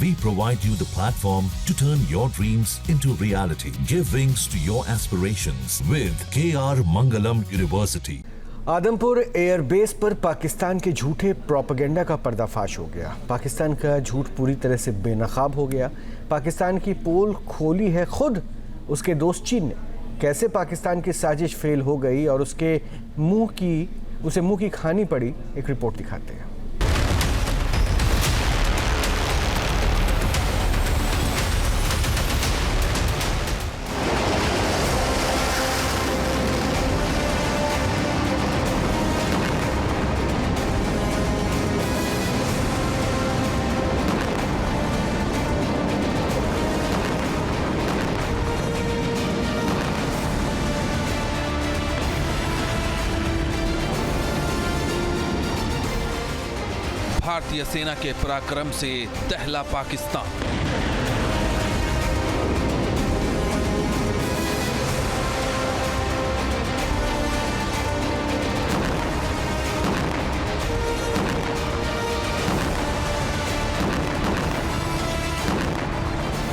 We provide you the platform to turn your dreams into reality. Give wings to your aspirations with KR Mangalam University. Adampur airbase पर पाकिस्तान के झूठे propaganda का पर्दाफाश हो गया। पाकिस्तान का झूठ पूरी तरह से बेनकाब हो गया। पाकिस्तान की पोल खोली है खुद उसके दोस्त चीन ने। कैसे पाकिस्तान की साजिश फेल हो गई और उसे मुंह की खानी पड़ी, एक रिपोर्ट दिखाते हैं। भारतीय सेना के पराक्रम से दहला पाकिस्तान।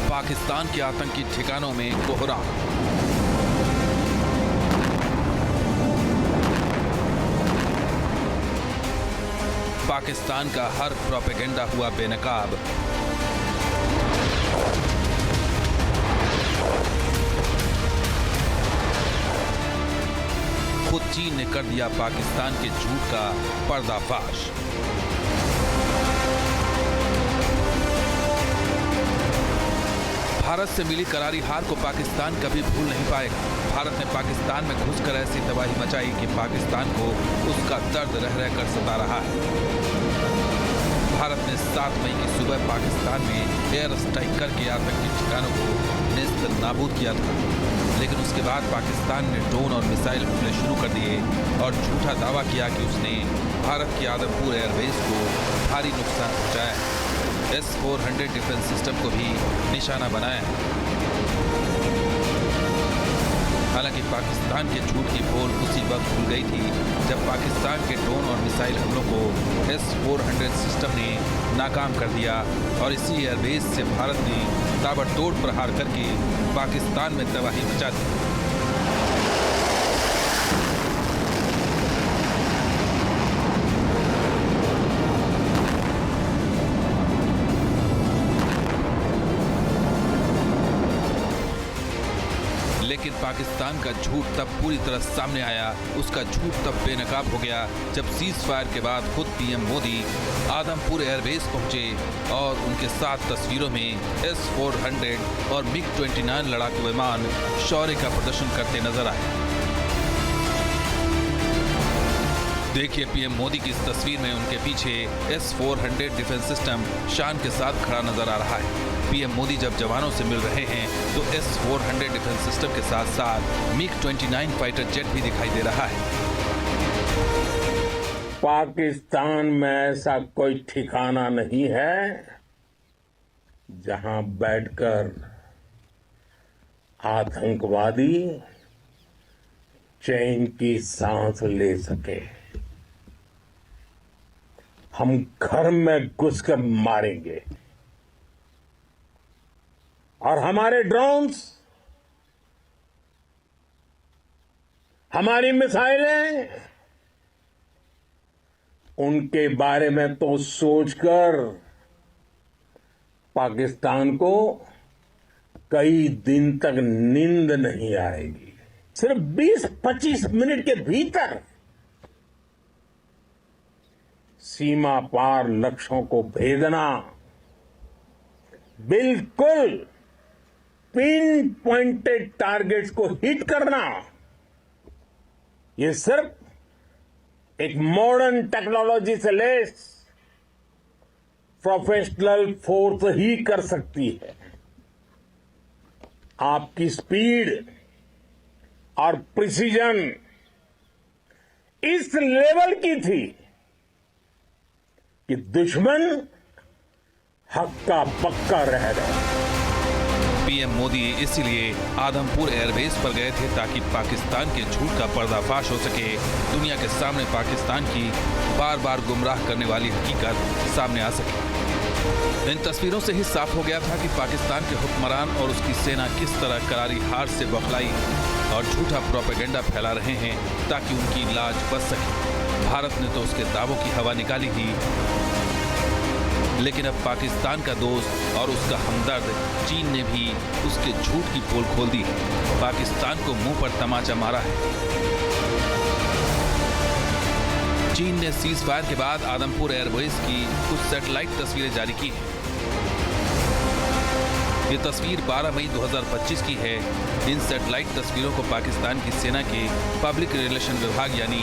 पाकिस्तान के आतंकी ठिकानों में कोहराम। पाकिस्तान का हर प्रोपेगेंडा हुआ बेनकाब। खुद चीन ने कर दिया पाकिस्तान के झूठ का पर्दाफाश। भारत से मिली करारी हार को पाकिस्तान कभी भूल नहीं पाएगा। भारत ने पाकिस्तान में घुसकर ऐसी तबाही मचाई कि पाकिस्तान को उसका दर्द रह रहकर सता रहा है। भारत ने 7 मई की सुबह पाकिस्तान में एयर स्ट्राइक करके आतंकी ठिकानों को नेस्त नाबूद किया था, लेकिन उसके बाद पाकिस्तान ने ड्रोन और मिसाइल हमले शुरू कर दिए और झूठा दावा किया कि उसने भारत की आदमपुर एयरबेस को भारी नुकसान पहुंचाया। S-400 डिफेंस सिस्टम को भी निशाना बनाया। हालांकि पाकिस्तान के झूठ की पोल उसी वक्त खुल गई थी जब पाकिस्तान के ड्रोन और मिसाइल हमलों को S-400 सिस्टम ने नाकाम कर दिया और इसी एयरबेस से भारत ने ताबड़तोड़ प्रहार करके पाकिस्तान में तबाही मचा दी। लेकिन पाकिस्तान का झूठ तब पूरी तरह सामने आया। उसका झूठ तब बेनकाब हो गया जब सीज फायर के बाद खुद पीएम मोदी आदमपुर एयरबेस पहुंचे और उनके साथ तस्वीरों में S-400 और MiG-29 लड़ाकू विमान शौर्य का प्रदर्शन करते नजर आए। देखिए पीएम मोदी की इस तस्वीर में उनके पीछे S-400 डिफेंस सिस्टम शान के साथ खड़ा नजर आ रहा है। पीएम मोदी जब जवानों से मिल रहे हैं तो S-400 डिफेंस सिस्टम के साथ साथ MiG-29 फाइटर जेट भी दिखाई दे रहा है। पाकिस्तान में ऐसा कोई ठिकाना नहीं है जहां बैठकर आतंकवादी चैन की सांस ले सके। हम घर में घुसकर मारेंगे और हमारे ड्रोन्स, हमारी मिसाइलें, उनके बारे में तो सोचकर पाकिस्तान को कई दिन तक नींद नहीं आएगी। सिर्फ 20-25 मिनट के भीतर सीमा पार लक्ष्यों को भेदना, बिल्कुल पिन पॉइंटेड टारगेट्स को हिट करना, ये सिर्फ एक मॉडर्न टेक्नोलॉजी से लेस प्रोफेशनल फोर्स ही कर सकती है। आपकी स्पीड और प्रिसीजन इस लेवल की थी कि दुश्मन हक्का पक्का रह गए। पीएम मोदी इसीलिए आदमपुर एयरबेस पर गए थे ताकि पाकिस्तान के झूठ का पर्दाफाश हो सके, दुनिया के सामने पाकिस्तान की बार बार गुमराह करने वाली हकीकत सामने आ सके। इन तस्वीरों से ही साफ हो गया था कि पाकिस्तान के हुक्मरान और उसकी सेना किस तरह करारी हार से बौखलाई और झूठा प्रोपेगेंडा फैला रहे हैं ताकि उनकी लाज बच सके। भारत ने तो उसके दावों की हवा निकाली ही, लेकिन अब पाकिस्तान का दोस्त और उसका हमदर्द चीन ने भी उसके झूठ की पोल खोल दी है। पाकिस्तान को मुंह पर तमाचा मारा है। चीन ने सीज फायर के बाद आदमपुर एयरबेस की कुछ सैटेलाइट तस्वीरें जारी की हैं। ये तस्वीर 12 मई 2025 की है। इन सैटेलाइट तस्वीरों को पाकिस्तान की सेना के पब्लिक रिलेशन विभाग यानी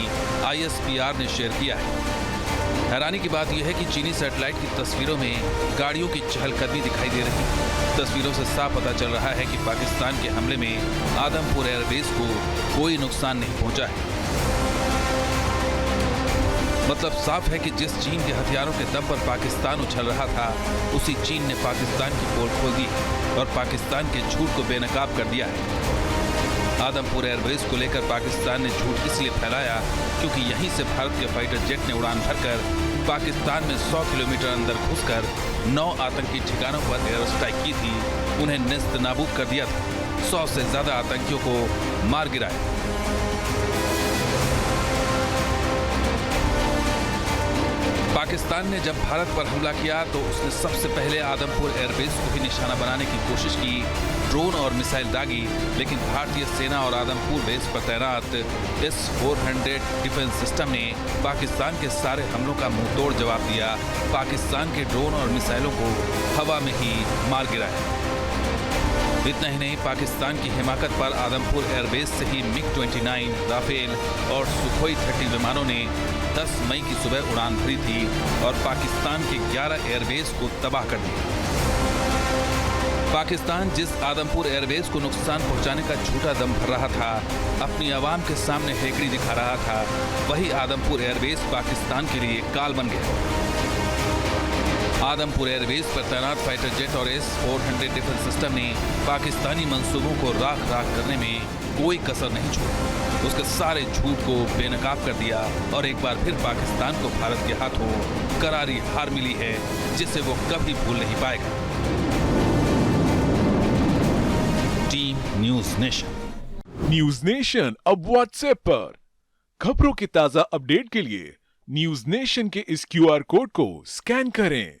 ISPR ने शेयर किया है। हैरानी की बात यह है कि चीनी सैटेलाइट की तस्वीरों में गाड़ियों की चहलकदमी दिखाई दे रही है। तस्वीरों से साफ पता चल रहा है कि पाकिस्तान के हमले में आदमपुर एयरबेस को कोई नुकसान नहीं पहुंचा है। मतलब साफ है कि जिस चीन के हथियारों के दम पर पाकिस्तान उछल रहा था, उसी चीन ने पाकिस्तान की पोल खोल दी और पाकिस्तान के झूठ को बेनकाब कर दिया है। आदमपुर एयरबेस को लेकर पाकिस्तान ने झूठ इसलिए फैलाया क्योंकि यहीं से भारत के फाइटर जेट ने उड़ान भरकर पाकिस्तान में 100 किलोमीटर अंदर घुसकर 9 आतंकी ठिकानों पर एयर स्ट्राइक की थी। उन्हें नेस्त नाबूद कर दिया था। 100 से ज्यादा आतंकियों को मार गिराया। पाकिस्तान ने जब भारत पर हमला किया तो उसने सबसे पहले आदमपुर एयरबेस को ही निशाना बनाने की कोशिश की, ड्रोन और मिसाइल दागी, लेकिन भारतीय सेना और आदमपुर बेस पर तैनात S-400 डिफेंस सिस्टम ने पाकिस्तान के सारे हमलों का मुंहतोड़ जवाब दिया। पाकिस्तान के ड्रोन और मिसाइलों को हवा में ही मार गिराया। इतना ही नहीं, पाकिस्तान की हिमाकत पर आदमपुर एयरबेस से ही MiG-29, राफेल और सुखोई 30 विमानों ने 10 मई की सुबह उड़ान भरी थी और पाकिस्तान के 11 एयरबेस को तबाह कर दिया। पाकिस्तान जिस आदमपुर एयरबेस को नुकसान पहुंचाने का झूठा दम भर रहा था, अपनी आवाम के सामने हेकड़ी दिखा रहा था, वही आदमपुर एयरबेस पाकिस्तान के लिए काल बन गया। आदमपुर एयरबेस पर तैनात फाइटर जेट और S-400 डिफेंस सिस्टम ने पाकिस्तानी मंसूबों को राख करने में कोई कसर नहीं छोड़ी। उसके सारे झूठ को बेनकाब कर दिया और एक बार फिर पाकिस्तान को भारत के हाथों करारी हार मिली है, जिसे वो कभी भूल नहीं पाएगा। Team news nation. News nation अब व्हाट्सएप पर खबरों की ताजा अपडेट के लिए न्यूज नेशन के इस QR कोड को स्कैन करें।